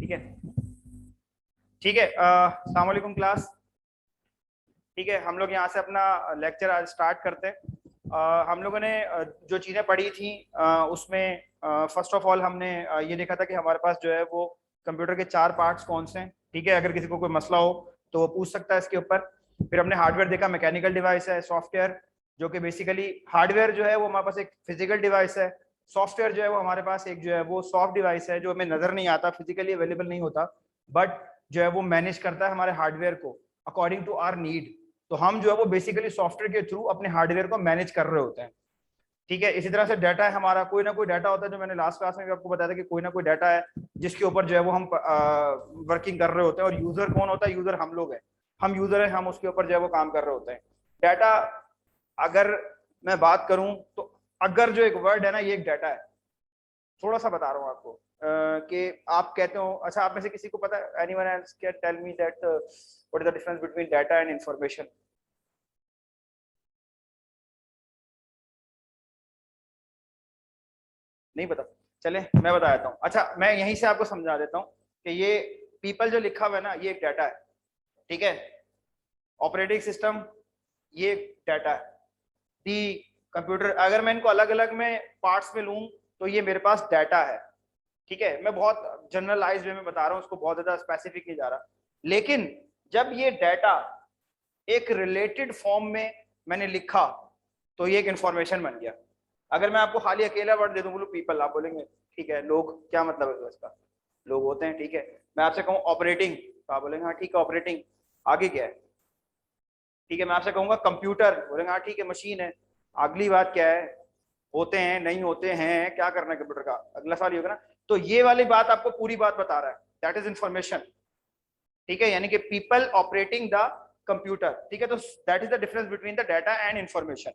ठीक है ठीक है। अस्सलाम वालेकुम क्लास। ठीक है, हम लोग यहाँ से अपना लेक्चर आज स्टार्ट करते हैं। हम लोगों ने जो चीज़ें पढ़ी थी उसमें फर्स्ट ऑफ ऑल हमने ये देखा था कि हमारे पास जो है वो कंप्यूटर के 4 पार्ट्स कौन से हैं। ठीक है, अगर किसी को कोई मसला हो तो वो पूछ सकता है इसके ऊपर। फिर हमने हार्डवेयर देखा, मैकेनिकल डिवाइस है, सॉफ्टवेयर जो कि बेसिकली हार्डवेयर जो है वो हमारे पास एक फिजिकल डिवाइस है, सॉफ्टवेयर जो है वो हमारे पास एक जो है वो सॉफ्ट डिवाइस है जो हमें नजर नहीं आता, फिजिकली अवेलेबल नहीं होता, बट जो है वो मैनेज करता है हमारे हार्डवेयर को अकॉर्डिंग टू आवर नीड। तो हम जो है वो बेसिकली सॉफ्टवेयर के थ्रू अपने हार्डवेयर को मैनेज कर रहे होते हैं। ठीक है, इसी तरह से डाटा है हमारा, कोई ना कोई डाटा होता है, जो मैंने लास्ट क्लास में भी आपको बताया था कि कोई ना कोई डाटा है जिसके ऊपर जो है वो हम वर्किंग कर रहे होते हैं। और यूजर कौन होता है? यूजर हम लोग हैं, हम यूजर है, हम उसके ऊपर जो है वो काम कर रहे होते हैं। डाटा, अगर मैं बात करूं तो अगर जो एक वर्ड है ना, ये एक डाटा है। थोड़ा सा बता रहा हूँ आपको कि आप कहते हो, अच्छा आप में से किसी को पता है, anyone else can tell me that what is the difference between data and information? नहीं पता? चले मैं बता देता हूँ। अच्छा, मैं यहीं से आपको समझा देता हूँ कि ये पीपल जो लिखा हुआ है ना, ये एक डाटा है। ठीक है, ऑपरेटिंग सिस्टम ये एक डाटा है। दी कंप्यूटर, अगर मैं इनको अलग अलग में पार्ट्स में लूं तो ये मेरे पास डाटा है। ठीक है, मैं बहुत जनरलाइज वे में बता रहा हूँ, उसको बहुत ज्यादा स्पेसिफिक नहीं जा रहा। लेकिन जब ये डाटा एक रिलेटेड फॉर्म में मैंने लिखा तो ये एक इंफॉर्मेशन बन गया। अगर मैं आपको खाली अकेला वर्ड दे दूं, बोलूं पीपल, आप बोलेंगे ठीक है लोग, क्या मतलब है इसका? लोग होते हैं। ठीक है, मैं आपसे कहूँ ऑपरेटिंग तो आप बोलेंगे हाँ ठीक है ऑपरेटिंग, आगे क्या है? ठीक है, मैं आपसे कहूंगा कंप्यूटर, बोलेंगे हाँ ठीक है मशीन है, अगली बात क्या है? होते हैं, नहीं होते हैं, क्या करना है कंप्यूटर का, अगला सवाल ये होगा ना। तो ये वाली बात आपको पूरी बात बता रहा है, दैट इज इंफॉर्मेशन। ठीक है, यानी कि पीपल ऑपरेटिंग द कंप्यूटर। ठीक है, तो that is the difference between the data and information.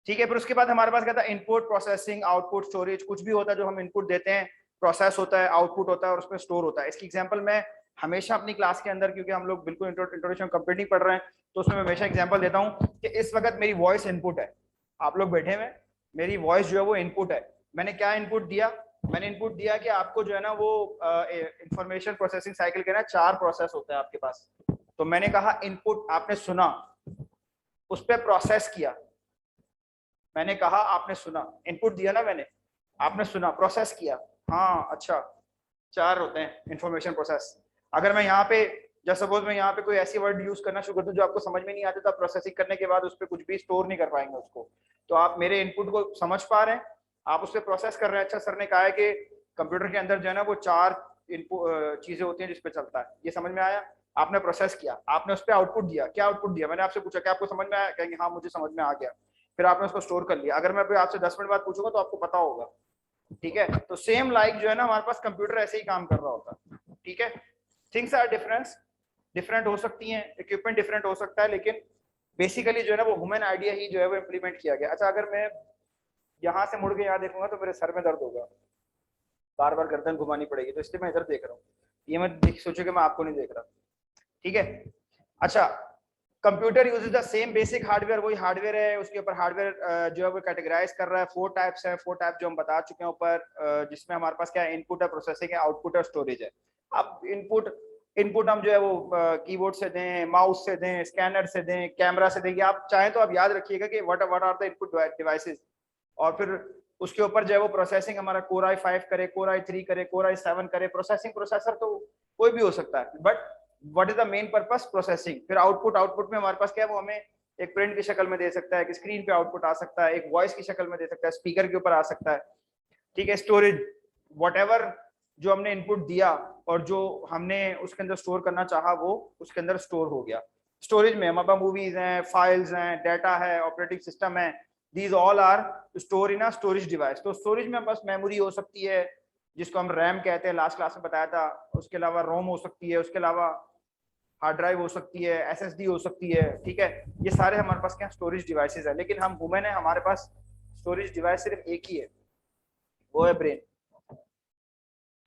ठीक है, फिर उसके बाद हमारे पास क्या था? Input, processing, output, storage. कुछ भी होता है जो हम इनपुट देते हैं, प्रोसेस होता है, आउटपुट होता है और उसमें स्टोर होता है। इसकी एग्जांपल मैं हमेशा अपनी क्लास के अंदर, क्योंकि हम लोग बिल्कुल इंट्रोडक्शन कंप्लीट पढ़ रहे हैं, तो उसमें मैं हमेशा एग्जांपल देता हूं कि इस वक्त मेरी वॉइस इनपुट है, आप लोग बैठे हुए, मेरी वॉइस जो है वो इनपुट है। मैंने क्या इनपुट दिया? मैंने इनपुट दिया कि आपको जो है ना वो इंफॉर्मेशन प्रोसेसिंग साइकिल के ना 4 प्रोसेस होते हैं आपके पास। तो मैंने कहा इनपुट, आपने सुना, उस पर प्रोसेस किया। मैंने कहा आपने सुना, इनपुट दिया ना मैंने, आपने सुना, प्रोसेस किया। हाँ अच्छा, 4 होते हैं इंफॉर्मेशन प्रोसेस। अगर मैं यहाँ पे, जब सपोज मैं यहाँ पे कोई ऐसी वर्ड यूज करना शुरू कर दूं जो आपको समझ में नहीं आते, तो आप प्रोसेसिंग करने के बाद उस पर कुछ भी स्टोर नहीं कर पाएंगे उसको। तो आप मेरे इनपुट को समझ पा रहे हैं, आप उस पर प्रोसेस कर रहे हैं। अच्छा, सर ने कहा है कि कंप्यूटर के अंदर जो है ना वो 4 इनपुट चीजें होती हैं जिसपे चलता है, ये समझ में आया? आपने प्रोसेस किया, आपने उस पर आउटपुट दिया। क्या आउटपुट दिया? मैंने आपसे पूछा क्या आपको समझ में आया? कहेंगे हाँ मुझे समझ में आ गया। फिर आपने उसको स्टोर कर लिया। अगर मैं अभी आपसे 10 मिनट बाद पूछूंगा तो आपको पता होगा। ठीक है, तो सेम लाइक जो है ना हमारे पास कंप्यूटर ऐसे ही काम कर रहा होता है। ठीक है, थिंग्स आर डिफरेंस, डिफरेंट हो सकती हैं, इक्विपमेंट डिफरेंट हो सकता है, लेकिन बेसिकली जो है ना वो ह्यूमन आइडिया ही जो है वो इम्प्लीमेंट किया गया। अच्छा, अगर मैं यहाँ से मुड़ के यहाँ देखूंगा तो मेरे सर में दर्द होगा, बार बार गर्दन घुमानी पड़ेगी, तो इसलिए मैं इधर देख रहा हूँ। ये मैं सोचो कि मैं आपको नहीं देख रहा। ठीक है, अच्छा, computer uses the same basic hardware, वही हार्डवेयर है, उसके ऊपर हार्डवेयर जो है वो कैटेगराइज कर रहा है। 4 टाइप्स है, 4 टाइप जो हम बता चुके हैं ऊपर, जिसमें हमारे पास क्या है? इनपुट है, प्रोसेसिंग है, आउटपुट है, स्टोरेज है। अब इनपुट, इनपुट हम जो है वो कीबोर्ड से दें, माउस से दें, स्कैनर से दें, कैमरा से दें, आप चाहें तो आप याद रखिएगा कि what are the input devices. और फिर उसके ऊपर जो है वो प्रोसेसिंग हमारा कोर i5 करे, कोर i3 करे, कोर i7 करे। प्रोसेसिंग प्रोसेसर तो कोई भी हो सकता है, but what is the main purpose? Processing. फिर आउटपुट, आउटपुट में हमारे पास क्या है? वो हमें एक प्रिंट की शक्ल में दे सकता है, एक स्क्रीन पे आउटपुट आ सकता है, एक वॉइस की शक्ल में दे सकता है, स्पीकर के ऊपर आ सकता है। ठीक है, स्टोरेज, व्हाटएवर जो हमने इनपुट दिया और जो हमने उसके अंदर स्टोर करना चाहा वो उसके अंदर स्टोर हो गया। स्टोरेज में हमारे पास मूवीज हैं, फाइल्स हैं, डाटा है, ऑपरेटिंग सिस्टम है, these all are store in a storage device. तो स्टोरेज में बस मेमोरी हो सकती है जिसको हम रैम कहते हैं, लास्ट क्लास में बताया था। उसके अलावा रोम हो सकती है, उसके अलावा हार्ड ड्राइव हो सकती है, एसएसडी हो सकती है। ठीक है, ये सारे हमारे पास क्या स्टोरेज डिवाइसेस है। लेकिन हम वुमेन है, हमारे पास स्टोरेज डिवाइस सिर्फ एक ही है, वो है ब्रेन।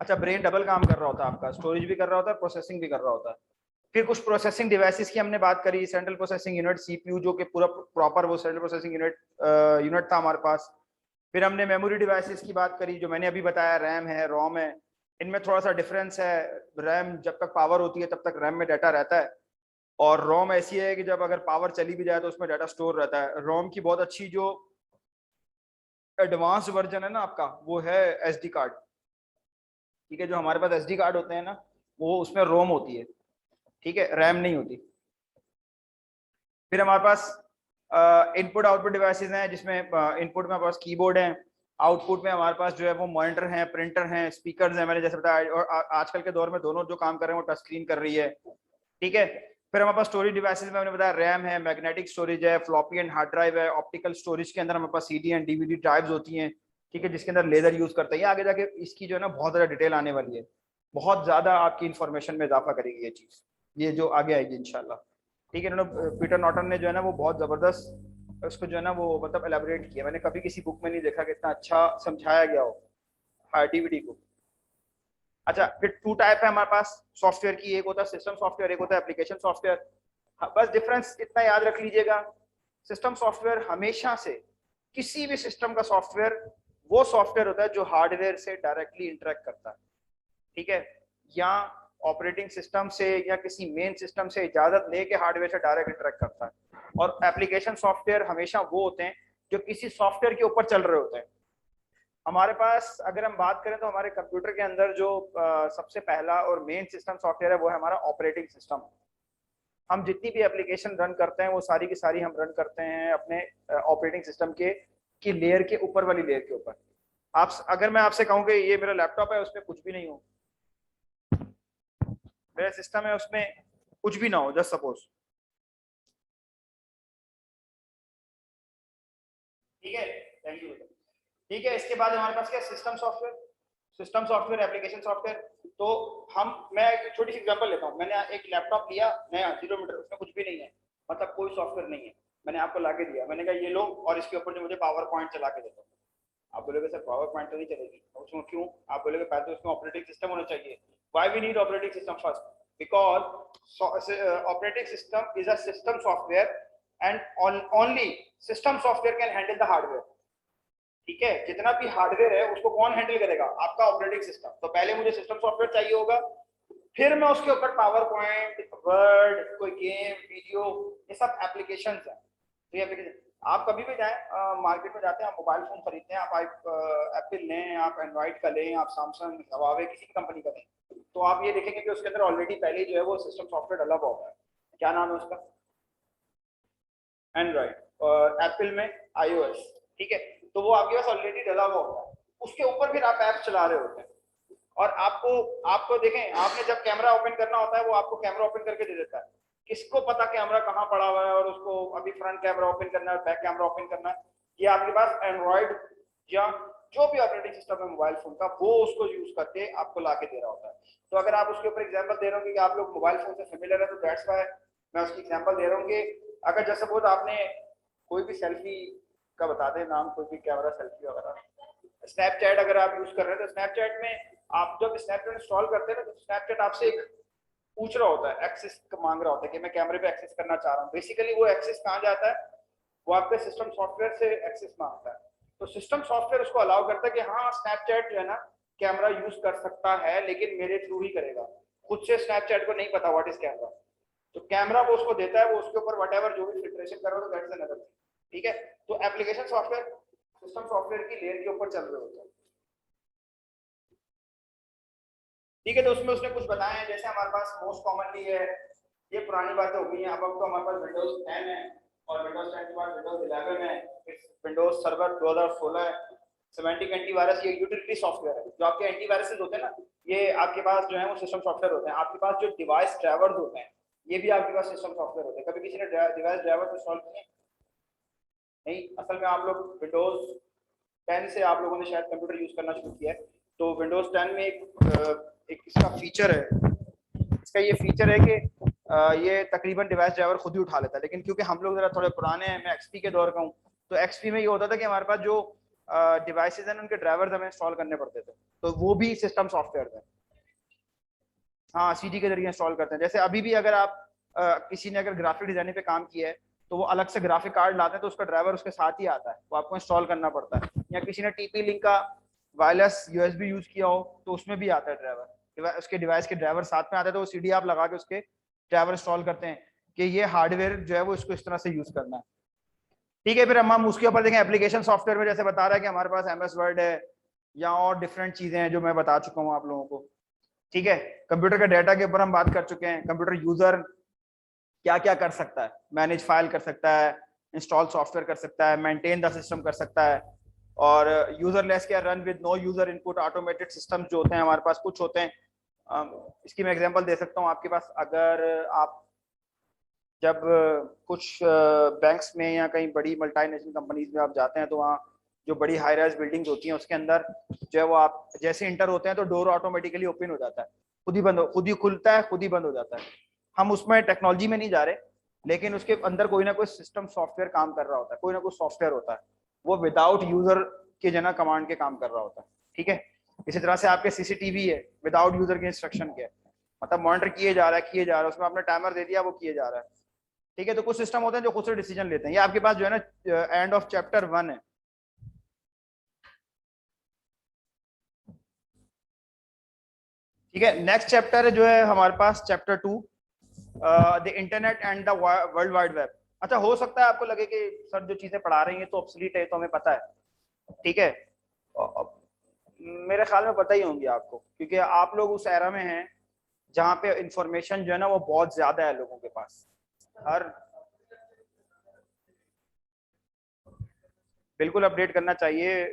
अच्छा, ब्रेन डबल काम कर रहा होता है आपका, स्टोरेज भी कर रहा होता है, प्रोसेसिंग भी कर रहा होता है। फिर कुछ प्रोसेसिंग डिवाइसेस की हमने बात करी, सेंट्रल प्रोसेसिंग यूनिट, सीपीयू, जो कि पूरा प्रॉपर वो सेंट्रल प्रोसेसिंग यूनिट था हमारे पास। फिर हमने मेमोरी डिवाइसेस की बात करी, जो मैंने अभी बताया, रैम है, रोम है। इनमें थोड़ा सा डिफरेंस है। रैम जब तक पावर होती है तब तक रैम में डाटा रहता है, और रोम ऐसी है कि जब अगर पावर चली भी जाए तो उसमें डाटा स्टोर रहता है। रोम की बहुत अच्छी जो एडवांस वर्जन है ना आपका, वो है एसडी कार्ड। ठीक है, जो हमारे पास एसडी कार्ड होते हैं ना, वो उसमें रोम होती है, ठीक है, रैम नहीं होती। फिर हमारे पास इनपुट आउटपुट डिवाइसेस हैं, जिसमें इनपुट में हमारे पास कीबोर्ड है, आउटपुट में हमारे पास जो है वो मॉनिटर हैं, प्रिंटर हैं, स्पीकर्स हैं, मैंने जैसे बताया। और आजकल के दौर में दोनों जो काम कर रहे हैं वो टच स्क्रीन कर रही है, ठीक है। फिर हमारे पास स्टोरेज डिवाइसेस में मैंने बताया रैम है, मैग्नेटिक स्टोरेज है, फ्लॉपी एंड हार्ड ड्राइव है। ऑप्टिकल स्टोरेज के अंदर हमारे पास सीडी एंड डीवीडी ड्राइव्स होती हैं, ठीक है, जिसके अंदर लेजर यूज करते हैं। ये आगे जाके इसकी जो है ना बहुत ज्यादा डिटेल आने वाली है, बहुत ज्यादा आपकी इन्फॉर्मेशन में इजाफा करेगी ये चीज, ये जो आगे आएगी इंशाल्लाह। ठीक है, इन्होंने पीटर नॉर्टन ने जो है ना वो बहुत जबरदस्त उसको जो है ना वो मतलब एलेबोरेट किया। मैंने कभी किसी बुक में नहीं देखा कि इतना अच्छा समझाया गया हो हाँ डीवीडी को। अच्छा, फिर टू टाइप है हमारे पास सॉफ्टवेयर की, एक होता है सिस्टम सॉफ्टवेयर, एक होता है एप्लीकेशन सॉफ्टवेयर। बस डिफरेंस इतना याद रख लीजिएगा, सिस्टम सॉफ्टवेयर हमेशा से किसी भी सिस्टम का सॉफ्टवेयर वो सॉफ्टवेयर होता है जो हार्डवेयर से डायरेक्टली इंटरेक्ट करता है, ठीक है, या ऑपरेटिंग सिस्टम से या किसी मेन सिस्टम से इजाजत लेके हार्डवेयर से डायरेक्ट इंटरेक्ट करता है। और एप्लीकेशन सॉफ्टवेयर हमेशा वो होते हैं जो किसी सॉफ्टवेयर के ऊपर चल रहे होते हैं। हमारे पास अगर हम बात करें तो हमारे कंप्यूटर के अंदर जो सबसे पहला और मेन सिस्टम सॉफ्टवेयर है वो है हमारा ऑपरेटिंग सिस्टम। हम जितनी भी एप्लीकेशन रन करते हैं वो सारी की सारी हम रन करते हैं अपने ऑपरेटिंग सिस्टम के की लेयर के ऊपर वाली लेयर के ऊपर। आप अगर मैं आपसे कहूँ कि ये मेरा लैपटॉप है उसमें कुछ भी नहीं हो, मेरा सिस्टम है उसमें कुछ भी ना हो, जस्ट सपोज, ठीक है, थैंक यू। ठीक है, इसके बाद हमारे पास क्या system software, system software, application software. तो हम मैं एक छोटी सी एग्जांपल लेता हूँ। मैंने एक लैपटॉप लिया नया 0 मीटर, उसमें कुछ भी नहीं है, मतलब कोई सॉफ्टवेयर नहीं है, मैंने आपको लाके दिया, मैंने कहा ये लो और इसके ऊपर जो मुझे पावर पॉइंट चला के दे दो। आप बोलोगे सर पावर पॉइंट तो नहीं चलेगी, उसमें क्यों? आप बोलोगे पहले तो उसमें ऑपरेटिंग सिस्टम होना चाहिए। Why we need operating system first? Because operating system is a system software and only system software can handle the hardware. ठीक है, जितना भी हार्डवेयर है उसको कौन हैंडल करेगा? आपका ऑपरेटिंग सिस्टम। तो पहले मुझे सिस्टम सॉफ्टवेयर चाहिए होगा, फिर मैं उसके ऊपर पावर पॉइंट, वर्ड, कोई गेम, वीडियो, ये सब एप्लीकेशन है। तो ये एप्लीकेशन आप कभी भी जाएं मार्केट में जाते हैं, आप मोबाइल फोन खरीदते हैं, आप एप्पल लें, आप एंड्रॉइड का लें, आप सैमसंग, हवावे, किसी भी कंपनी का लें, तो आप ये देखेंगे कि उसके अंदर ऑलरेडी पहले जो है वो सिस्टम सॉफ्टवेयर डला हुआ होता है। क्या नाम है उसका? एंड्रॉइड। और एप्पल में iOS। ठीक है, तो वो आपके पास ऑलरेडी डला हुआ होता है, उसके ऊपर फिर आप ऐप चला रहे होते हैं। और आपको आपको देखें, आपने जब कैमरा ओपन करना होता है वो आपको कैमरा ओपन करके दे देता है। किसको पता कैमरा कहाँ पड़ा हुआ है और उसको अभी फ्रंट कैमरा ओपन करना है, बैक कैमरा ओपन करना है? ये आपके पास एंड्रॉइड या जो भी ऑपरेटिंग सिस्टम है मोबाइल फोन का, वो उसको यूज करके आपको ला के दे रहा होता है। तो अगर आप उसके ऊपर एग्जाम्पल दे रहे हो कि आप लोग मोबाइल फोन से फेमिलियर है, तो दैट्स व्हाई मैं उसकी एग्जाम्पल दे रहा हूँ कि अगर जैसे सपोज आपने कोई भी सेल्फी का बता दें नाम, कोई भी कैमरा सेल्फी वगैरह, स्नैपचैट अगर आप यूज कर रहे हैं तो स्नैपचैट में आप जब स्नैपचैट इंस्टॉल करते हैं ना, तो स्नैपचैट आपसे एक पूछ रहा होता है, एक्सेस मांग रहा होता है कि मैं कैमरे पे एक्सेस करना चाह रहा हूँ। बेसिकली वो एक्सेस कहाँ जाता है? वो आपके सिस्टम सॉफ्टवेयर से एक्सेस मांगता है। तो सिस्टम सॉफ्टवेयर उसको अलाउ करता है कि हाँ स्नैपचैट जो है ना कैमरा यूज कर सकता है, लेकिन मेरे थ्रू ही करेगा, खुद से स्नैपचैट को नहीं पता व्हाट इज कैमरा। तो कैमरा वो उसको देता है, वो उसके ऊपर व्हाटएवर जो भी फिल्ट्रेशन कर रहा हो, दैट्स अनदर थिंग। ठीक है, तो एप्लीकेशन सॉफ्टवेयर सिस्टम सॉफ्टवेयर की लेयर के ऊपर चल रहे होते हैं। ठीक है, तो उसमें उसने कुछ बताया है, जैसे हमारे पास मोस्ट कॉमनली है, ये पुरानी बातें हो गई हैं, अब तो हमारे पास विंडोज 10 है, और विंडोज 10 के बाद विंडोज 11 है, विंडोज सर्वर 2016 है। सिमेंटिक एंटीवायरस ये यूटिलिटी सॉफ्टवेयर है, जो आपके एंटीवायरसेस होते हैं ना, ये आपके पास जो है वो सिस्टम सॉफ्टवेयर होते हैं। आपके पास जो डिवाइस ड्राइवर्स होते हैं, ये भी आपके पास सिस्टम सॉफ्टवेयर होते हैं। कभी किसी ने डिवाइस ड्राइवर इंस्टॉल किए? नहीं, असल में आप लोग विंडोज 10 से आप लोगों ने शायद कंप्यूटर यूज करना शुरू किया है। तो विंडोज 10 में एक इसका फीचर है, इसका ये फीचर है कि ये तकरीबन डिवाइस ड्राइवर खुद ही उठा लेता है। लेकिन क्योंकि हम लोग जरा थोड़े पुराने हैं, मैं एक्सपी के दौर का हूँ, तो एक्सपी में ये होता था कि हमारे पास जो डिवाइसेज हैं उनके ड्राइवर्स हमें इंस्टॉल करने पड़ते थे, तो वो भी सिस्टम सॉफ्टवेयर थे। हाँ, सीडी के जरिए इंस्टॉल करते हैं। जैसे अभी भी अगर आप किसी ने अगर ग्राफिक डिजाइनिंग पे काम किया है, तो वो अलग से ग्राफिक कार्ड लाते हैं, तो उसका ड्राइवर उसके साथ ही आता है, वो आपको इंस्टॉल करना पड़ता है। या किसी ने टीपी लिंक का वायरलेस यूएसबी यूज किया हो तो उसमें भी आता है ड्राइवर, उसके डिवाइस के ड्राइवर साथ में आता है, तो वो सीडी आप लगा के उसके ड्राइवर इंस्टॉल करते हैं कि ये हार्डवेयर जो है वो इसको इस तरह से यूज करना है। ठीक है, फिर हम उसके ऊपर देखें एप्लीकेशन सॉफ्टवेयर में, जैसे बता रहा है कि हमारे पास एमएस वर्ड है या और डिफरेंट चीजें हैं जो मैं बता चुका हूँ आप लोगों को। ठीक है, कंप्यूटर के डाटा के ऊपर हम बात कर चुके हैं, कंप्यूटर यूजर क्या क्या कर सकता है, मैनेज फाइल कर सकता है, इंस्टॉल सॉफ्टवेयर कर सकता है, मेंटेन द सिस्टम कर सकता है, और यूजरलेस क्या run with no user input automated systems जो होते हैं हमारे पास कुछ होते हैं। इसकी मैं एग्जांपल दे सकता हूँ आपके पास, अगर आप जब कुछ बैंक्स में या कहीं बड़ी मल्टीनेशनल कंपनीज में आप जाते हैं तो वहाँ जो बड़ी हाई राइज बिल्डिंग्स होती हैं उसके अंदर जो है वो आप जैसे इंटर होते हैं तो डोर ऑटोमेटिकली ओपन हो जाता है, खुद ही बंद खुद ही खुलता है, खुद ही बंद हो जाता है। हम उसमें टेक्नोलॉजी में नहीं जा रहे, लेकिन उसके अंदर कोई ना कोई सिस्टम सॉफ्टवेयर काम कर रहा होता है, कोई ना कोई सॉफ्टवेयर होता है, वो विदाउट यूजर के जना कमांड के काम कर रहा होता है। ठीक है, इसी तरह से आपके सीसीटीवी है, विदाउट यूजर के इंस्ट्रक्शन के, मतलब मॉनिटर किए जा रहा है किए जा रहा है, उसमें आपने टाइमर दे दिया वो किए जा रहा है। ठीक है, तो कुछ सिस्टम होते हैं जो खुद से डिसीजन लेते हैं। ये आपके पास जो है ना एंड ऑफ चैप्टर 1 है। ठीक है, नेक्स्ट चैप्टर जो है हमारे पास chapter 2, the internet and the world wide web. अच्छा, हो सकता है आपको लगे कि सर जो चीजें पढ़ा रही हैं तो ऑब्सोलीट है, तो हमें पता है। ठीक है, मेरे ख्याल में पता ही होंगी आपको, क्योंकि आप लोग उस एरा में हैं जहाँ पे इंफॉर्मेशन जो है ना वो बहुत ज्यादा है लोगों के पास। हर बिल्कुल अपडेट करना चाहिए,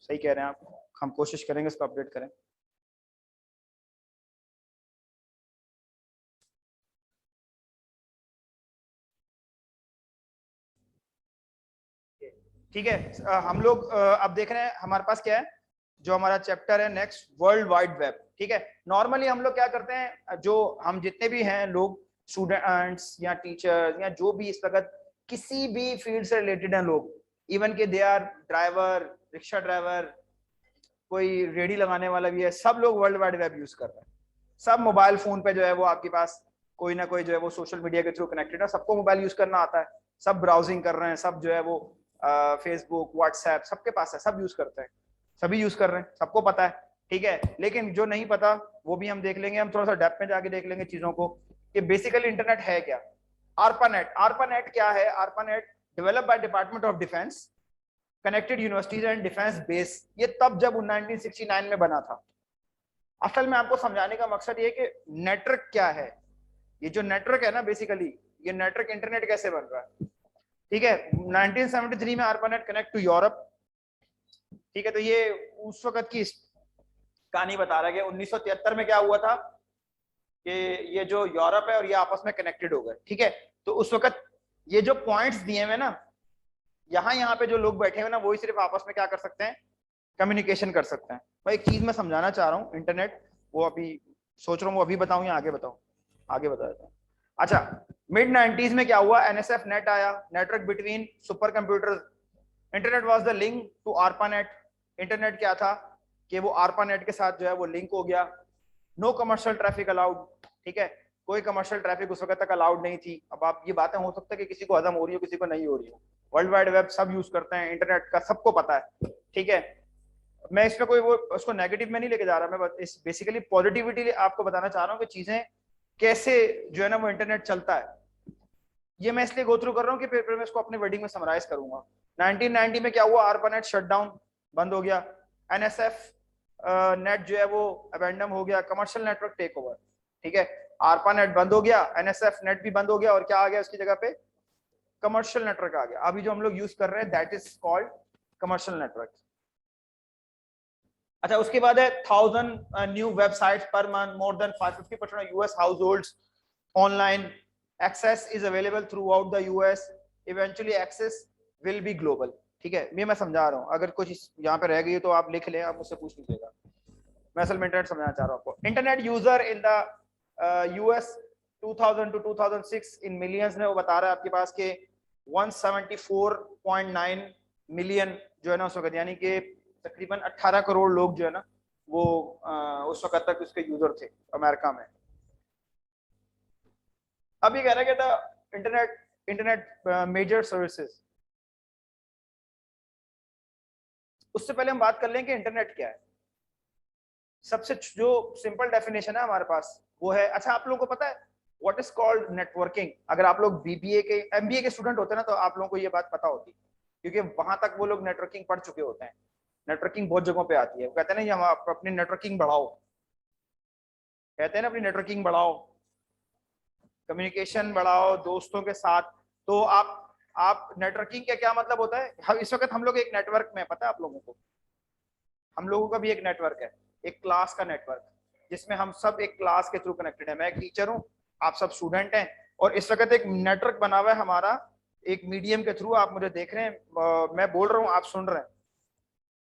सही कह रहे हैं आप, हम कोशिश करेंगे इसको अपडेट करें। ठीक है, हम लोग अब देख रहे हैं हमारे पास क्या है, जो हमारा चैप्टर है नेक्स्ट, वर्ल्ड वाइड वेब। ठीक है, नॉर्मली हम लोग क्या करते हैं, जो हम जितने भी हैं लोग, स्टूडेंट्स या टीचर्स या जो भी इस वक्त किसी भी फील्ड से रिलेटेड हैं लोग, इवन के they are driver, rickshaw driver, कोई रेडी लगाने वाला भी है, सब लोग वर्ल्ड वाइड वेब यूज कर रहे हैं। सब मोबाइल फोन पे जो है वो आपके पास कोई ना कोई जो है वो सोशल मीडिया के थ्रू कनेक्टेड है, सबको मोबाइल यूज करना आता है, सब ब्राउजिंग कर रहे हैं, सब जो है वो फेसबुक व्हाट्सएप सबके पास है, सब यूज करते हैं, सभी यूज कर रहे हैं, सबको पता है। ठीक है, लेकिन जो नहीं पता वो भी हम देख लेंगे, हम थोड़ा सा डेप्थ में जाके देख लेंगे चीजों को कि बेसिकली इंटरनेट है क्या। आरपानेट, आरपानेट क्या है? ARPANET develop by department of defence, connected universities and defence base. ये तब जब 1969 में बना था। असल में आपको समझाने का मकसद ये कि नेटवर्क क्या है, ये जो नेटवर्क है ना बेसिकली, ये नेटवर्क इंटरनेट कैसे बन रहा है। ठीक है, 1973 में आरपानेट कनेक्ट टू यूरोप। ठीक है, तो ये उस वक्त की कहानी बता रहा है कि 1973 में क्या हुआ था कि ये जो यूरोप है और ये आपस में कनेक्टेड हो गए। ठीक है, तो उस वक्त ये जो पॉइंट्स दिए हुए ना, यहाँ पे जो लोग बैठे हुए ना वही सिर्फ आपस में क्या कर सकते हैं, कम्युनिकेशन कर सकते हैं। भाई एक चीज मैं समझाना चाह रहा हूँ, इंटरनेट वो अभी सोच रहा हूँ वो अभी बताऊं या आगे बताऊं, आगे बता देता हूँ। अच्छा, मिड 90s में क्या हुआ, एनएसएफ नेट आया, network between super computers. Internet was the link to ARPANET. Internet क्या था कि वो आरपानेट के साथ जो है वो लिंक हो गया। No commercial traffic allowed. ठीक है, कोई कमर्शियल ट्रैफिक उस वक्त तक अलाउड नहीं थी। अब आप ये बातें हो सकता है कि किसी को हजम हो रही हो किसी को नहीं हो रही हो, वर्ल्ड वाइड वेब सब यूज करते हैं, इंटरनेट का सबको पता है। ठीक है, मैं इसमें कोई वो उसको नेगेटिव में नहीं लेके जा रहा, मैं इस बेसिकली पॉजिटिविटी आपको बताना चाह रहा हूँ कि चीजें कैसे जो है ना वो इंटरनेट चलता है। ये मैं इसलिए गो थ्रू कर रहा हूँ कि फिर मैं इसको अपने वर्डिंग में समराइज करूंगा। 1990 में क्या हुआ, आरपानेट शटडाउन, बंद हो गया। एनएसएफ नेट जो है वो अबेंडम हो गया, कमर्शियल नेटवर्क टेक ओवर। ठीक है, आरपानेट बंद हो गया, एनएसएफ नेट भी बंद हो गया, और क्या आ गया उसकी जगह पे, कमर्शियल नेटवर्क आ गया। अभी जो हम लोग यूज कर रहे हैं that is called commercial network. अच्छा, उसके बाद है 1000 new websites per month, more than 50% of US households online, access is available throughout the US, eventually access will be global. ठीक है, ये मैं समझा रहा हूँ, अगर कुछ यहाँ पे रह गई तो आप लिख लें, आप मुझसे पूछ लीजिएगा। मैं असल में इंटरनेट समझाना चाह रहा हूँ आपको। Internet user in the US 2000 to 2006 in millions में, वो बता रहा है आपके पास के 174.9 मिलियन जो है ना उस वक्त, यानी कि तकरीबन 18 करोड़ लोग जो है ना वो उस वक्त तक उसके यूजर थे अमेरिका में। अब ये कह रहा है कि the internet internet major services. उससे पहले हम बात कर लें कि इंटरनेट क्या है। सबसे जो सिंपल डेफिनेशन है हमारे पास वो है, अच्छा आप लोगों को पता है व्हाट इज कॉल्ड नेटवर्किंग? अगर आप लोग बीबीए के एमबीए के स्टूडेंट होते हैं ना तो आप लोगों को ये बात पता होती, क्योंकि वहां तक वो लोग नेटवर्किंग पढ़ चुके होते हैं। नेटवर्किंग बहुत जगहों पे आती है, वो कहते हैं ना ये हम अपनी नेटवर्किंग बढ़ाओ, कहते हैं ना अपनी नेटवर्किंग बढ़ाओ, कम्युनिकेशन बढ़ाओ दोस्तों के साथ। तो आप नेटवर्किंग का क्या मतलब होता है? इस वक्त हम लोग एक नेटवर्क में, पता है आप लोगों को, हम लोगों का भी एक नेटवर्क है, एक क्लास का नेटवर्क, जिसमें हम सब एक क्लास के थ्रू कनेक्टेड है। मैं एक टीचर हूँ, आप सब स्टूडेंट हैं, और इस वक्त एक नेटवर्क बना हुआ है हमारा, एक मीडियम के थ्रू आप मुझे देख रहे हैं, मैं बोल रहा हूँ आप सुन रहे हैं,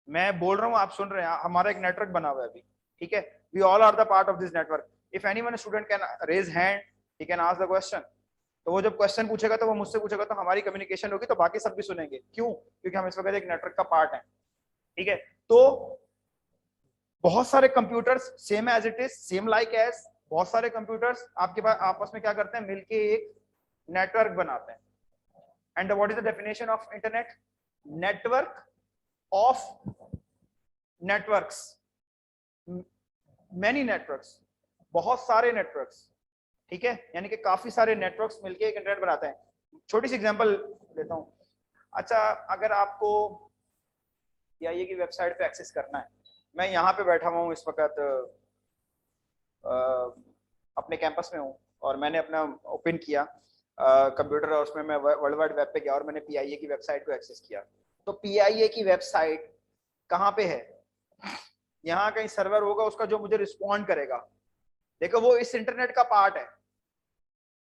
मैं बोल रहा हूँ आप सुन रहे हैं, हमारा एक नेटवर्क बना हुआ है अभी। ठीक है, we all are the part of this network. If anyone student can raise hand, he can ask the question. तो वो जब क्वेश्चन पूछेगा तो वो मुझसे पूछेगा, तो हमारी कम्युनिकेशन होगी, तो बाकी सब भी सुनेंगे। क्यों? क्योंकि हम इस वक्त एक नेटवर्क का पार्ट है। ठीक है, तो बहुत सारे computers same as it is, same like as, बहुत सारे कंप्यूटर्स आपके पास आपस में क्या करते हैं, मिलके एक नेटवर्क बनाते हैं। And what is the definition of internet? Network of networks, many networks, बहुत सारे नेटवर्क्स। ठीक है, यानी कि काफी सारे नेटवर्क्स मिलके एक इंटरनेट बनाते हैं। छोटी सी एग्जांपल लेता हूं। अच्छा, अगर आपको पीआईए की वेबसाइट पे एक्सेस करना है, मैं यहाँ पे बैठा हुआ हूँ इस वक्त, अपने कैंपस में हूँ, और मैंने अपना ओपन किया कंप्यूटर, और उसमें मैं वर्ल्ड वाइड वेब पे गया और मैंने पीआईए की वेबसाइट को एक्सेस किया। तो पीआईए की वेबसाइट कहाँ पे है? यहाँ कहीं सर्वर होगा उसका जो मुझे रिस्पॉन्ड करेगा। देखो वो इस इंटरनेट का पार्ट है।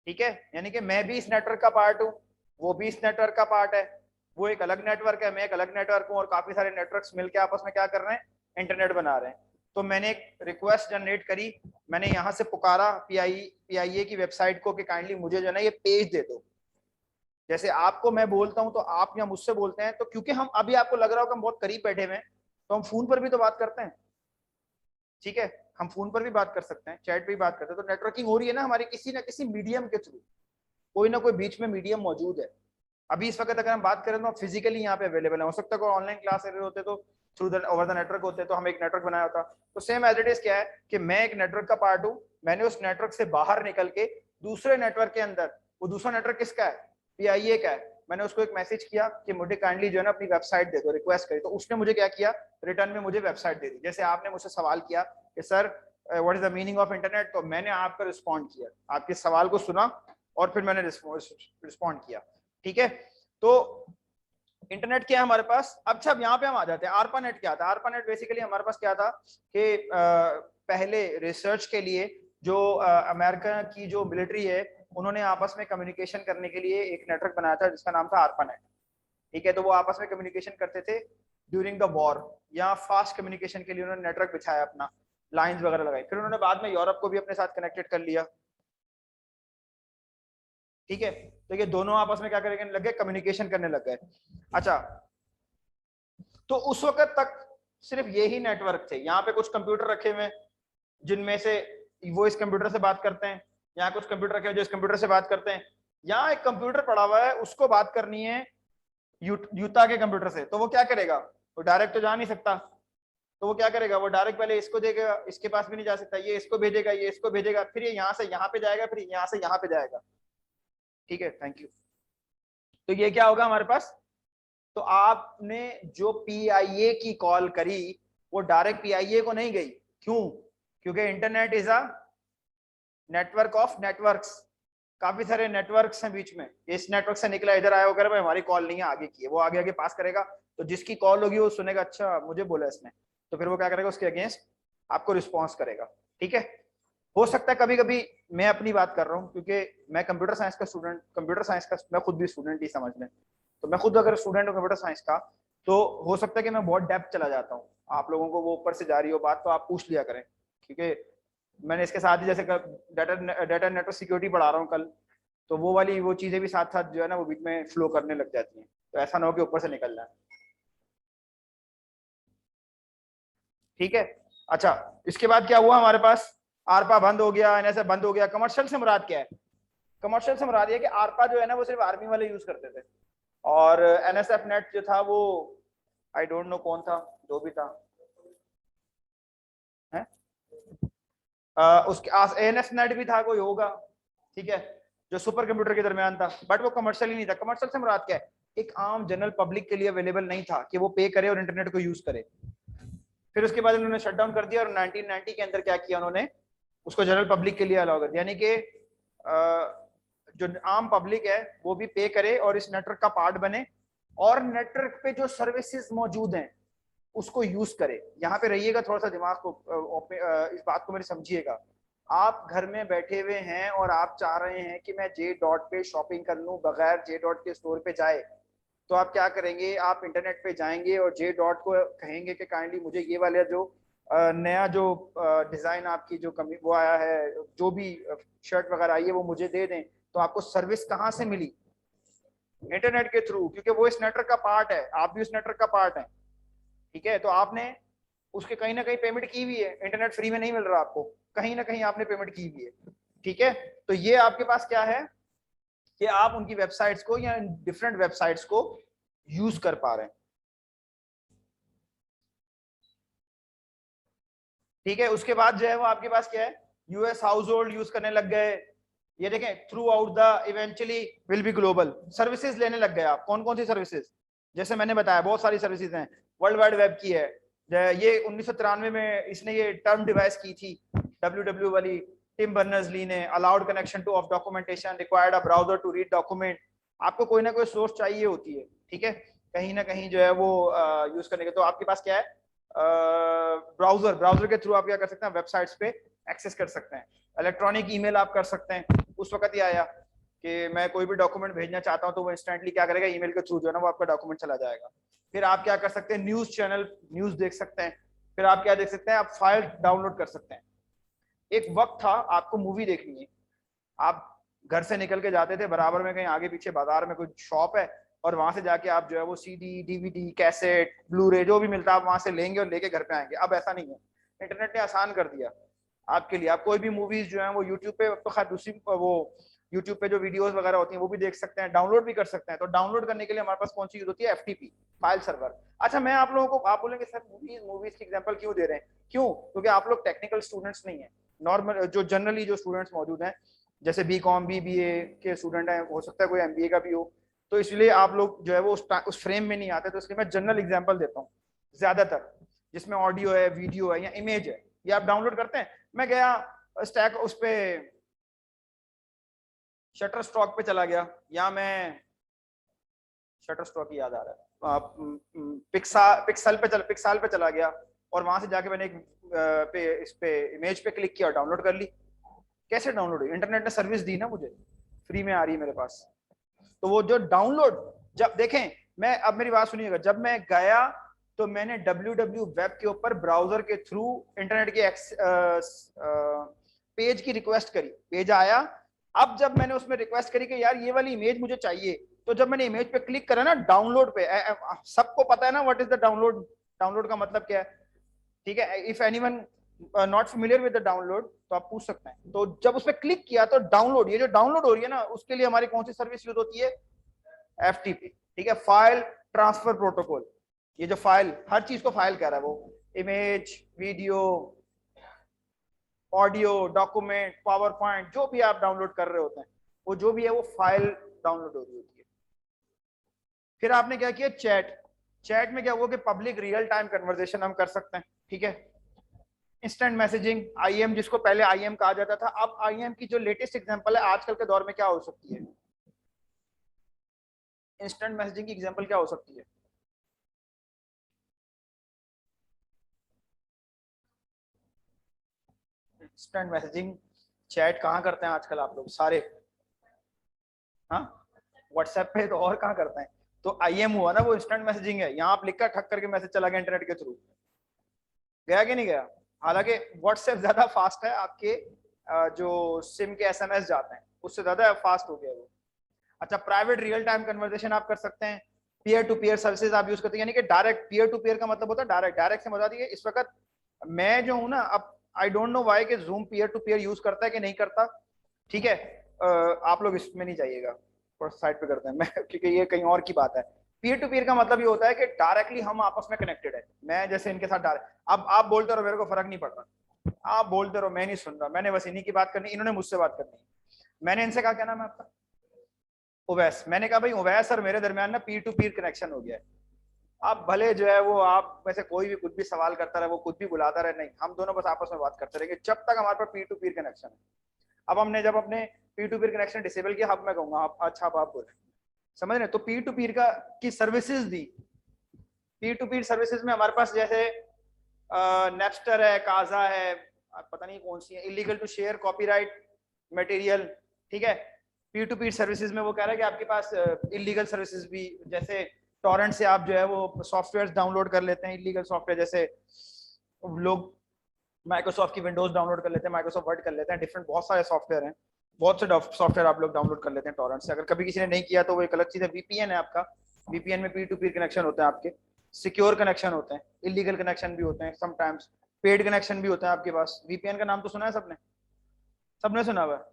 ठीक है, यानी कि मैं भी इस नेटवर्क का पार्ट हूँ, वो भी इस नेटवर्क का पार्ट है। वो एक अलग नेटवर्क है, मैं एक अलग नेटवर्क हूँ, और काफी सारे नेटवर्क्स मिलकर आपस में क्या कर रहे हैं, इंटरनेट बना रहे हैं। तो मैंने एक रिक्वेस्ट जनरेट करी, मैंने यहाँ से पुकारा पीआईए की वेबसाइट को कि काइंडली मुझे जो है ना ये पेज दे दो। जैसे आपको मैं बोलता हूँ तो आप या मुझसे बोलते हैं, तो क्योंकि हम अभी आपको लग रहा होगा हम बहुत करीब बैठे हुए हैं, तो हम फोन पर भी तो बात करते हैं। ठीक है, हम फोन पर भी बात कर सकते हैं, चैट पे भी बात करते हैं, तो नेटवर्किंग हो रही है ना हमारी किसी ना किसी मीडियम के थ्रू, कोई ना कोई बीच में मीडियम मौजूद है। अभी इस वक्त अगर हम बात करें तो हम फिजिकली यहाँ पे अवेलेबल है, हो सकता है कोई ऑनलाइन क्लास ले रहे होते तो through the over the network होते, तो हम एक नेटवर्क बनाया होता। तो सेम एज इट इज क्या है कि मैं एक नेटवर्क का पार्ट हूँ, मैंने उस नेटवर्क से बाहर निकल के दूसरे नेटवर्क के अंदर, वो दूसरा नेटवर्क किसका है, पीआईए का है, मैंने उसको एक मैसेज किया कि मुझे काइंडली जो है ना अपनी वेबसाइट दे दो, रिक्वेस्ट करी, तो उसने मुझे क्या किया, रिटर्न में मुझे वेबसाइट दे दी। जैसे आपने मुझसे सवाल किया कि sir what is the meaning of internet, तो मैंने आपका रिस्पॉन्ड किया, आपके सवाल को सुना और फिर मैंने रिस्पॉन्ड किया। ठीक है, तो इंटरनेट क्या है हमारे पास। अच्छा, अब यहाँ पे हम आ जाते हैं, आरपानेट क्या था। आरपानेट बेसिकली हमारे पास क्या था कि पहले रिसर्च के लिए जो अमेरिका की जो मिलिट्री है, उन्होंने आपस में कम्युनिकेशन करने के लिए एक नेटवर्क बनाया था जिसका नाम था आरपानेट। ठीक है, तो वो आपस में कम्युनिकेशन करते थे ड्यूरिंग द वॉर, या फास्ट कम्युनिकेशन के लिए उन्होंने नेटवर्क बिछाया अपना, लाइंस वगैरह लगाई। फिर उन्होंने बाद में यूरोप को भी अपने साथ कनेक्टेड कर लिया। ठीक है, तो ये दोनों आपस में क्या करने लग गए, कम्युनिकेशन करने लग गए। अच्छा, तो उस वक्त तक सिर्फ यही नेटवर्क थे। यहाँ पे कुछ कंप्यूटर रखे हुए जिनमें से वो इस कंप्यूटर से बात करते हैं, यहाँ कुछ कंप्यूटर रखे हुए जो इस कंप्यूटर से बात करते हैं, यहाँ एक कंप्यूटर पड़ा हुआ है उसको बात करनी है यूता के कंप्यूटर से, तो वो क्या करेगा, वो डायरेक्ट तो जा नहीं सकता, तो वो क्या करेगा, वो डायरेक्ट पहले इसको देगा, इसके पास भी नहीं जा सकता, ये इसको भेजेगा, ये इसको भेजेगा, फिर ये यहाँ से यहाँ पे जाएगा, फिर यहाँ से यहाँ पे जाएगा। ठीक है, थैंक यू। तो ये क्या होगा हमारे पास, तो आपने जो पीआईए की कॉल करी वो डायरेक्ट पीआईए को नहीं गई। क्यों? क्योंकि internet is a network of networks, काफी सारे नेटवर्क्स हैं बीच में, इस नेटवर्क से निकला इधर आया होकर, भाई हमारी कॉल नहीं है आगे की है, वो आगे आगे पास करेगा, तो जिसकी कॉल होगी वो सुनेगा, अच्छा मुझे बोला इसने, तो फिर वो क्या करेगा, उसके अगेंस्ट आपको रिस्पॉन्स करेगा। ठीक है, हो सकता है कभी कभी, मैं अपनी बात कर रहा हूँ क्योंकि मैं कंप्यूटर साइंस का स्टूडेंट, कंप्यूटर साइंस का मैं खुद भी स्टूडेंट ही समझ लें, तो मैं खुद अगर स्टूडेंट हूँ कंप्यूटर साइंस का, तो हो सकता है कि मैं बहुत डेप्थ चला जाता हूँ, आप लोगों को वो ऊपर से जा रही हो बात तो आप पूछ लिया करें, क्योंकि मैंने इसके साथ ही जैसे डाटा डाटा नेटवर्क सिक्योरिटी पढ़ा रहा हूँ कल, तो वो वाली वो चीजें भी साथ साथ जो है ना वो बीच में फ्लो करने लग जाती हैं, तो ऐसा ना हो कि ऊपर से निकल जाए। ठीक है, अच्छा, इसके बाद क्या हुआ हमारे पास, आरपा बंद हो गया, एनएसएफ बंद हो गया। कमर्शियल से मुराद क्या है? कमर्शियल से मुराद ये कि आरपा जो है ना वो सिर्फ आर्मी वाले यूज करते थे, और एनएसएफ नेट जो था वो आई डोंट नो कौन था, जो भी था, है। उसके ANS नेट भी था, कोई होगा, ठीक है, जो सुपर कंप्यूटर के दरमियान था, बट वो कमर्शियल ही नहीं था। कमर्शियल से मुराद क्या है, एक आम जनरल पब्लिक के लिए अवेलेबल नहीं था कि वो पे करे और इंटरनेट को यूज करे। फिर उसके बाद उन्होंने शट डाउन कर दिया और 1990 के अंदर क्या किया उन्होंने, उसको जनरल पब्लिक के लिए अलाउ कर दिया, यानी कि जो आम पब्लिक है वो भी पे करे और इस नेटवर्क का पार्ट बने और नेटवर्क पे जो सर्विसेज मौजूद हैं उसको यूज करे। यहाँ पे रहिएगा, थोड़ा सा दिमाग को इस बात को मेरे समझिएगा। आप घर में बैठे हुए हैं और आप चाह रहे हैं कि मैं जे डॉट पे शॉपिंग कर लूं बगैर जे डॉट के स्टोर पे जाए, तो आप क्या करेंगे, आप इंटरनेट पे जाएंगे और जे डॉट को कहेंगे कि काइंडली मुझे ये वाला जो नया जो डिजाइन आपकी जो कमी वो आया है, जो भी शर्ट वगैरह आई है वो मुझे दे दें। तो आपको सर्विस कहाँ से मिली, इंटरनेट के थ्रू, क्योंकि वो इस नेटवर्क का पार्ट है, आप भी उस नेटवर्क का पार्ट है, ठीक है। तो आपने उसके कहीं ना कहीं पेमेंट की हुई है, इंटरनेट फ्री में नहीं मिल रहा आपको, कहीं ना कहीं आपने पेमेंट की हुई है, ठीक है। तो ये आपके पास क्या है कि आप उनकी वेबसाइट्स को या डिफरेंट वेबसाइट्स को यूज कर पा रहे हैं, ठीक है। उसके बाद जो है वो आपके पास क्या है, यूएस हाउस होल्ड यूज करने लग गए, ये देखें through out the eventually will be global, services लेने लग गए आप। कौन कौन सी सर्विसेज, जैसे मैंने बताया बहुत सारी सर्विसेज हैं, वर्ल्ड वाइड वेब की है, ये 1993 में इसने ये टर्म डिवाइस की थी WW वाली, टिम बर्नर्स ली ने, allowed connection to of documentation required a browser to read document. आपको कोई ना कोई सोर्स चाहिए होती है, ठीक है, कहीं ना कहीं जो है वो यूज करने के। तो आपके पास क्या है, ब्राउजर, ब्राउजर के थ्रू आप क्या कर सकते हैं, वेबसाइट्स पे एक्सेस कर सकते हैं। इलेक्ट्रॉनिक ईमेल आप कर सकते हैं, उस वक्त ही आया कि मैं कोई भी डॉक्यूमेंट भेजना चाहता हूं तो वो इंस्टेंटली क्या करेगा, ईमेल के थ्रू जो है ना वो आपका डॉक्यूमेंट चला जाएगा। फिर आप क्या कर सकते हैं, न्यूज चैनल, न्यूज देख सकते हैं। फिर आप क्या देख सकते हैं, आप फाइल डाउनलोड कर सकते हैं। एक वक्त था आपको मूवी देखनी है, आप घर से निकल के जाते थे, बराबर में कहीं आगे पीछे बाजार में कोई शॉप है और वहां से जाके आप जो है वो CD DVD कैसेट ब्लू-रे जो भी मिलता है आप वहां से लेंगे और लेके घर पे आएंगे। अब ऐसा नहीं है, इंटरनेट ने आसान कर दिया आपके लिए। आप कोई भी मूवीज जो है वो यूट्यूब पे, तो खैर दूसरी वो यूट्यूब पे जो वीडियोस वगैरह होती हैं वो भी देख सकते हैं, डाउनलोड भी कर सकते हैं। तो डाउनलोड करने के लिए हमारे पास कौन सी यूज होती है, FTP फाइल सर्वर। अच्छा, मैं आप लोगों को, आप बोलेंगे सर मूवीज मूवीज की एग्जांपल क्यों दे रहे हैं, क्यों, क्योंकि आप लोग टेक्निकल स्टूडेंट्स नहीं है, नॉर्मल जो जनरली जो स्टूडेंट्स मौजूद हैं, जैसे BCom BBA के स्टूडेंट हैं, हो सकता है कोई MBA का भी हो, तो इसलिए आप लोग जो है वो उस फ्रेम में नहीं आते। तो इसलिए मैं जनरल एग्जांपल देता हूँ, ज्यादातर जिसमें ऑडियो है, वीडियो है या इमेज है, ये आप डाउनलोड करते हैं। मैं गया स्टैक उस पे शटर स्टॉक पे चला गया, या मैं शटर स्टॉक ही याद आ रहा है, पिक्सल पे चला गया और वहां से जाके मैंने एक इस पे इमेज पे क्लिक किया और डाउनलोड कर ली। कैसे डाउनलोड हुई, इंटरनेट ने सर्विस दी ना मुझे, फ्री में आ रही है मेरे पास। तो वो जो डाउनलोड, जब देखें, मैं अब मेरी बात सुनिएगा, जब मैं गया तो मैंने WW वेब के ऊपर ब्राउजर के थ्रू इंटरनेट के पेज की रिक्वेस्ट करी, पेज आया। अब जब मैंने उसमें रिक्वेस्ट करी कि यार ये वाली इमेज मुझे चाहिए, तो जब मैंने इमेज पे क्लिक करा ना डाउनलोड पे, सबको पता है ना what is the download, download का मतलब क्या है, ठीक है। If anyone not familiar with the download तो आप पूछ सकते हैं। तो जब उस पर क्लिक किया तो डाउनलोड, ये जो डाउनलोड हो रही है ना, उसके लिए हमारी कौन सी सर्विस यूज होती है, FTP, ठीक है, फाइल ट्रांसफर प्रोटोकॉल। ये जो फाइल, हर चीज को फाइल कह रहा है वो, image, video, audio, document, power point, जो भी आप डाउनलोड कर रहे होते हैं वो जो भी है वो फाइल डाउनलोड हो रही होती है। फिर आपने क्या किया, चैट, चैट में क्या हुआ कि पब्लिक रियल टाइम कन्वर्सेशन हम कर सकते हैं, ठीक है। इंस्टेंट मैसेजिंग, IM, जिसको पहले IM कहा जाता था, अब IM की जो लेटेस्ट एग्जांपल है आजकल के दौर में क्या हो सकती है, इंस्टेंट मैसेजिंग की एग्जांपल क्या हो सकती है, इंस्टेंट मैसेजिंग चैट कहाँ करते हैं आजकल आप लोग सारे, हाँ, व्हाट्सएप पे, तो और कहाँ करते हैं। तो IM हुआ ना, वो इंस्टेंट मैसेजिंग है, यहाँ आप लिखकर ठक करके मैसेज चला गया इंटरनेट के थ्रू, गया कि नहीं गया। हालांकि व्हाट्सएप ज्यादा फास्ट है, आपके जो सिम के SMS जाते हैं उससे ज्यादा फास्ट हो गया वो। अच्छा, प्राइवेट रियल टाइम कन्वर्सेशन आप कर सकते हैं, पीयर टू पीयर सर्विसेज आप यूज करते हैं, यानी कि डायरेक्ट, पीयर टू पीयर का मतलब होता है डायरेक्ट, डायरेक्ट से बता दिए इस वक्त मैं जो हूं ना, अब आई डोंट नो व्हाई कि Zoom peer to peer use करता है कि नहीं करता, ठीक है। आप लोग इसमें नहीं जाइएगा, थोड़ा साइड पे करते हैं मैं क्योंकि ये कहीं और की बात है। पीयर टू पीयर का मतलब ये होता है कि डायरेक्टली हम आपस में कनेक्टेड है, मैं जैसे इनके साथ डायरेक्ट, अब आप बोलते रहो मेरे को फर्क नहीं पड़ता, आप बोलते रहो, मैं नहीं सुन रहा, मैंने बस इन्हीं की बात करनी, इन्होंने मुझसे बात करनी है। मैंने इनसे कहा क्या नाम है आपका? उवैस। मैंने कहा भाई उवैस और मेरे दरमियान ना पीर टू पीर कनेक्शन हो गया है। आप भले जो है वो आप में से कोई भी कुछ भी सवाल करता रहे, वो कुछ भी बुलाता रहे, नहीं, हम दोनों बस आपस में बात करते रहेंगे जब तक हमारे पास पीर टू पीर कनेक्शन है। अब हमने जब अपने पीर टू पीर कनेक्शन डिसेबल किया, अब मैं कहूंगा आप अच्छा, अब आप बोले, समझ रहे? तो पीर टू पीर का की services the. Pir to Pir services में हमारे पास जैसे नेपस्टर है, काजा है, पता नहीं कौन सी है, illegal to share copyright material, ठीक है। पीर टू पीर सर्विसेज में वो कह रहा है कि आपके पास इलीगल सर्विसेज भी, जैसे टॉरेंट से आप जो है वो सॉफ्टवेयर डाउनलोड कर लेते हैं, इलीगल सॉफ्टवेयर, जैसे लोग माइक्रोसॉफ्ट की विंडोज डाउनलोड कर लेते हैं, माइक्रोसॉफ्ट वर्ड कर लेते हैं, डिफरेंट बहुत सारे सॉफ्टवेयर हैं, बहुत से सॉफ्टवेयर आप लोग डाउनलोड कर लेते हैं टॉरेंट से। अगर कभी किसी ने नहीं किया तो वो एक अलग चीज है। वीपीएन है आपका, वीपीएन में पीर टू पीर कनेक्शन होते हैं आपके, सिक्योर कनेक्शन होते हैं, इलीगल कनेक्शन भी होते हैं, समटाइम्स पेड कनेक्शन भी होते हैं आपके पास। वीपीएन का नाम तो सुना है सबने? सबने सुना हुआ है?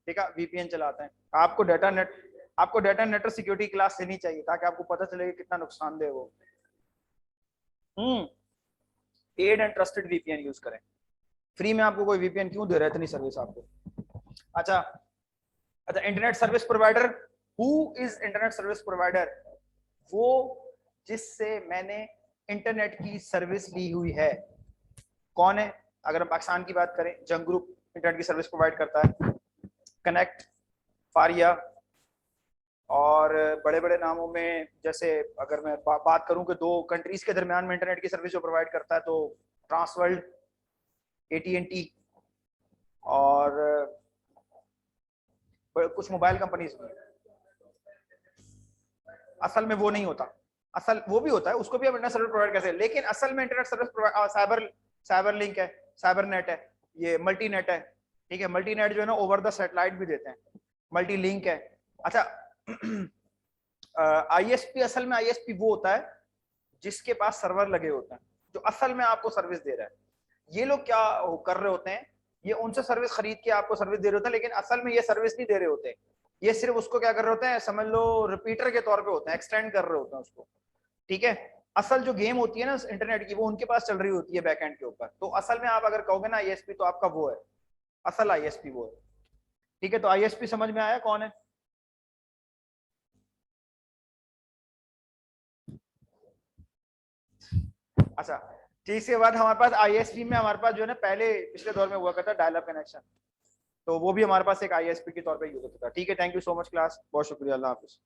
ठीक है, वीपीएन चलाते हैं। आपको डाटा नेटवर्क सिक्योरिटी क्लास लेनी चाहिए ताकि आपको पता चले कि कितना नुकसानदेह वो। Paid and trusted VPN use करें। फ्री में आपको कोई वीपीएन क्यों दे रहा है इतनी सर्विस आपको? अच्छा अच्छा, internet service provider. Who is internet service provider? वो जिससे मैंने इंटरनेट की सर्विस ली हुई है। कौन है? अगर हम पाकिस्तान की बात करें, जंग ग्रुप इंटरनेट की सर्विस प्रोवाइड करता है, कनेक्ट, फारिया, और बड़े बड़े नामों में जैसे अगर मैं बात करूं कि दो कंट्रीज के दरमियान में इंटरनेट की सर्विस जो प्रोवाइड करता है, तो ट्रांसवर्ल्ड, एटीएनटी, और कुछ मोबाइल कंपनीज में। असल में वो नहीं होता, असल वो भी होता है, उसको भी हम इंटरनेट सर्विस प्रोवाइड करते हैं, लेकिन असल में इंटरनेट सर्विस साइबर लिंक है, साइबर नेट है, ये मल्टी नेट है, ठीक है। मल्टी नेट जो है ना ओवर द सैटेलाइट भी देते हैं, मल्टी लिंक है। अच्छा, आईएसपी, असल में आईएसपी वो होता है जिसके पास सर्वर लगे होते हैं, जो असल में आपको सर्विस दे रहा है। ये लोग क्या कर रहे होते हैं, ये उनसे सर्विस खरीद के आपको सर्विस दे रहे होते हैं, लेकिन असल में ये सर्विस नहीं दे रहे होते। ये सिर्फ उसको क्या कर रहे होते हैं, समझ लो रिपीटर के तौर पे होते हैं, एक्सटेंड कर रहे होते हैं उसको, ठीक है। असल जो गेम होती है ना इंटरनेट की, वो उनके पास चल रही होती है बैकएंड के ऊपर। तो असल में आप अगर कहोगे ना आईएसपी, तो आपका वो है, असल आईएसपी वो है, ठीक है। तो आईएसपी समझ में आया कौन है? अच्छा, ठीक। इसके बाद हमारे पास आईएसपी में हमारे पास जो है ना पहले पिछले दौर में हुआ करता डायल अप कनेक्शन, तो वो भी हमारे पास एक आईएसपी के तौर पे यूज होता था। ठीक है, thank you so much class, बहुत शुक्रिया, अल्लाह हाफिज।